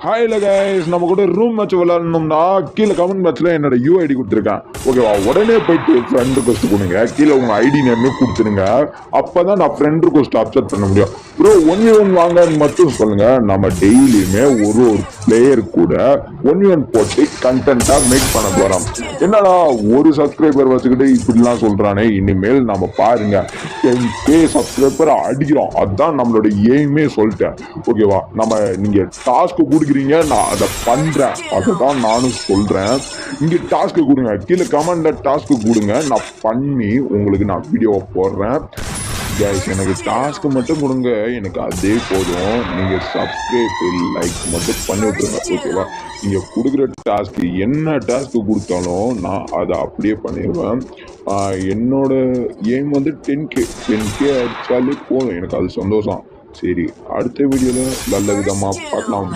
ஹாய்ல guys, நம்ம கூட room match விளாடணும்னா கீழே கமெண்ட் பாக்ஸில் என்னோட யூஐடி கொடுத்துருக்கேன். ஓகேவா, உடனே போயிட்டு ஃப்ரெண்ட் ரிக்வஸ்ட் கொடுங்க. கீழே உங்கள் ஐடி நேமே கொடுத்துருங்க. அப்போ தான் நான் ஃப்ரெண்ட் ரிக்வஸ்ட் அக்செப்ட் பண்ண முடியும். ப்ரோ 1v1 வாங்கன்னு மட்டும் சொல்லுங்க. நம்ம டெய்லியுமே ஒரு பிளேயர் கூட 1v1 போட்டு கண்டென்ட்டாக மேக் பண்ண போகிறோம். என்னடா ஒரு சப்ஸ்கிரைபர் வச்சுக்கிட்டு இப்படிலாம் சொல்கிறானே, இனிமேல் நம்ம பாருங்க 10K சப்ஸ்கிரைபர் அடிக்கிறோம். அதுதான் நம்மளோட எய்மே சொல்லிட்டேன். ஓகேவா, நம்ம நீங்கள் டாஸ்க்கு கொடுக்குறீங்க, நான் அதை பண்ணுறேன். அதை தான் நானும் சொல்கிறேன். இங்கே டாஸ்க்கு கொடுங்க, கீழே கமெண்டில் டாஸ்க்கு கொடுங்க. நான் பண்ணி உங்களுக்கு நான் வீடியோவை போடுறேன். கைஸ், எனக்கு டாஸ்க்கு மட்டும் கொடுங்க, எனக்கு அதே போதும். நீங்கள் சப்ஸ்கிரைப் லைக் மட்டும் பண்ணி விட்டுருங்க. ஓகேவா, நீங்கள் கொடுக்குற டாஸ்க்கு என்ன டாஸ்க்கு கொடுத்தாலும் நான் அதை அப்படியே பண்ணிடுவேன். என்னோட எய்ம் வந்து 10K அடித்தாலே போதும், எனக்கு அது சந்தோஷம். சரி, அடுத்த வீடியோவில் நல்ல விதமாக பார்க்கலாம்.